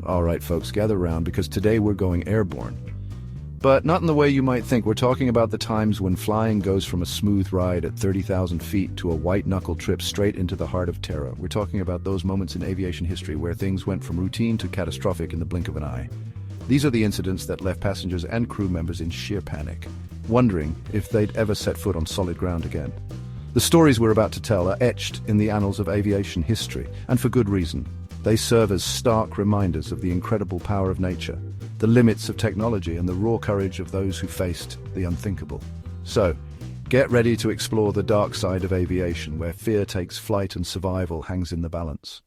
All right, folks, gather around because today we're going airborne. But not in the way you might think. We're talking about the times when flying goes from a smooth ride at 30,000 feet to a white-knuckle trip straight into the heart of terror. We're talking about those moments in aviation history where things went from routine to catastrophic in the blink of an eye. These are the incidents that left passengers and crew members in sheer panic, wondering if they'd ever set foot on solid ground again. The stories we're about to tell are etched in the annals of aviation history, and for good reason. They serve as stark reminders of the incredible power of nature, the limits of technology, and the raw courage of those who faced the unthinkable. So, get ready to explore the dark side of aviation, where fear takes flight and survival hangs in the balance.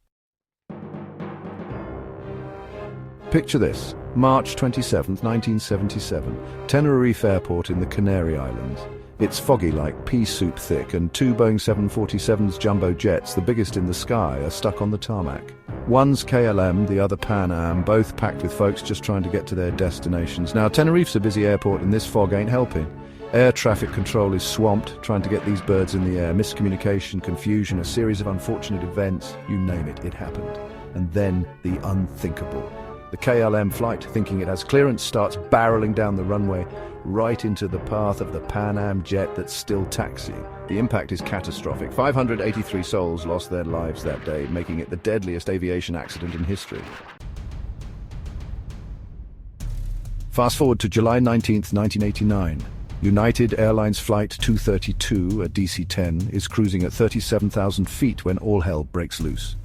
Picture this: March 27, 1977, Tenerife Airport in the Canary Islands. It's foggy like pea soup thick, and two Boeing 747's jumbo jets, the biggest in the sky, are stuck on the tarmac. One's KLM, the other Pan Am, both packed with folks just trying to get to their destinations. Now, Tenerife's a busy airport and this fog ain't helping. Air traffic control is swamped, trying to get these birds in the air. Miscommunication, confusion, a series of unfortunate events, you name it, it happened. And then the unthinkable. The KLM flight, thinking it has clearance, starts barreling down the runway right into the path of the Pan Am jet that's still taxiing. The impact is catastrophic. 583 souls lost their lives that day, making it the deadliest aviation accident in history. Fast forward to July 19, 1989. United Airlines Flight 232, a DC-10, is cruising at 37,000 feet when all hell breaks loose.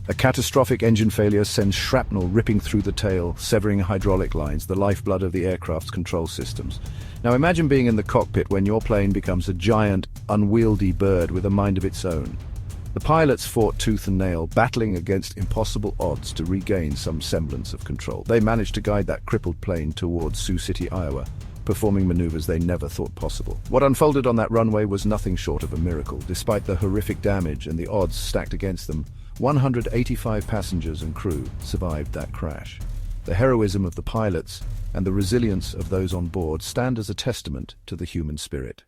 A catastrophic engine failure sends shrapnel ripping through the tail, severing hydraulic lines, the lifeblood of the aircraft's control systems. Now imagine being in the cockpit when your plane becomes a giant, unwieldy bird with a mind of its own. The pilots fought tooth and nail, battling against impossible odds to regain some semblance of control. They managed to guide that crippled plane towards Sioux City, Iowa, performing maneuvers they never thought possible. What unfolded on that runway was nothing short of a miracle. Despite the horrific damage and the odds stacked against them, 185 passengers and crew survived that crash. The heroism of the pilots and the resilience of those on board stand as a testament to the human spirit.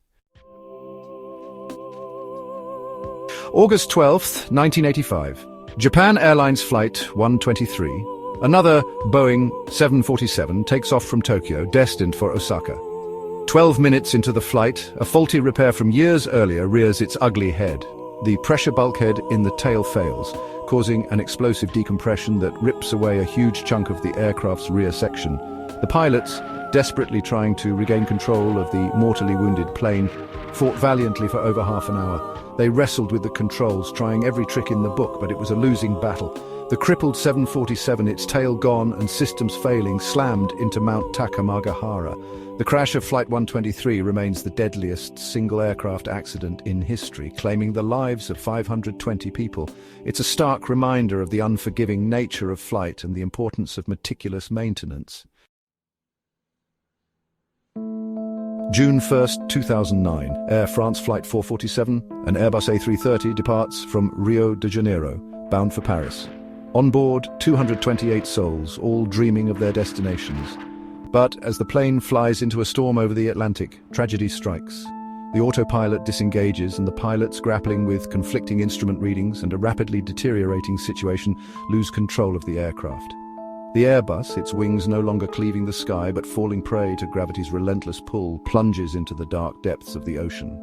August 12th, 1985. Japan Airlines Flight 123, another Boeing 747, takes off from Tokyo, destined for Osaka. 12 minutes into the flight, a faulty repair from years earlier rears its ugly head. The pressure bulkhead in the tail fails, causing an explosive decompression that rips away a huge chunk of the aircraft's rear section. The pilots, desperately trying to regain control of the mortally wounded plane, fought valiantly for over half an hour. They wrestled with the controls, trying every trick in the book, but it was a losing battle. The crippled 747, its tail gone and systems failing, slammed into Mount Takamagahara. The crash of Flight 123 remains the deadliest single aircraft accident in history, claiming the lives of 520 people. It's a stark reminder of the unforgiving nature of flight and the importance of meticulous maintenance. June 1st, 2009, Air France Flight 447, an Airbus A330, departs from Rio de Janeiro, bound for Paris. On board, 228 souls, all dreaming of their destinations. But as the plane flies into a storm over the Atlantic, tragedy strikes. The autopilot disengages and the pilots, grappling with conflicting instrument readings and a rapidly deteriorating situation, lose control of the aircraft. The Airbus, its wings no longer cleaving the sky but falling prey to gravity's relentless pull, plunges into the dark depths of the ocean.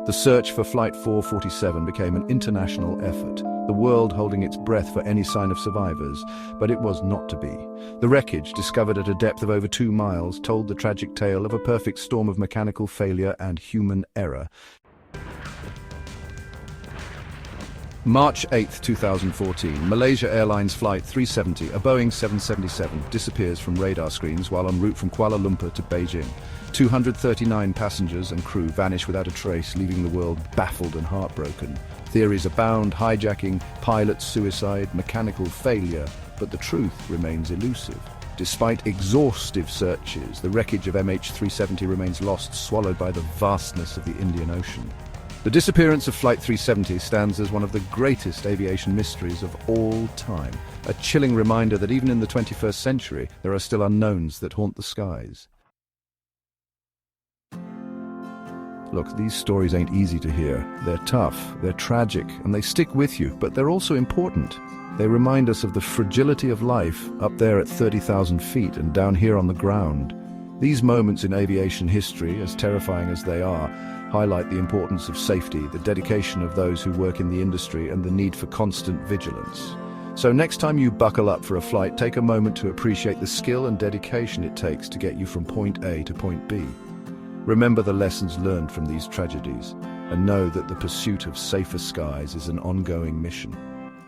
The search for Flight 447 became an international effort, the world holding its breath for any sign of survivors, but it was not to be. The wreckage, discovered at a depth of over 2 miles, told the tragic tale of a perfect storm of mechanical failure and human error. March 8, 2014, Malaysia Airlines Flight 370, a Boeing 777, disappears from radar screens while en route from Kuala Lumpur to Beijing. 239 passengers and crew vanish without a trace, leaving the world baffled and heartbroken. Theories abound: hijacking, pilot suicide, mechanical failure, but the truth remains elusive. Despite exhaustive searches, the wreckage of MH370 remains lost, swallowed by the vastness of the Indian Ocean. The disappearance of Flight 370 stands as one of the greatest aviation mysteries of all time, a chilling reminder that even in the 21st century, there are still unknowns that haunt the skies. Look, these stories ain't easy to hear. They're tough, they're tragic, and they stick with you, but they're also important. They remind us of the fragility of life up there at 30,000 feet and down here on the ground. These moments in aviation history, as terrifying as they are, highlight the importance of safety, the dedication of those who work in the industry, and the need for constant vigilance. So next time you buckle up for a flight, take a moment to appreciate the skill and dedication it takes to get you from point A to point B. Remember the lessons learned from these tragedies, and know that the pursuit of safer skies is an ongoing mission.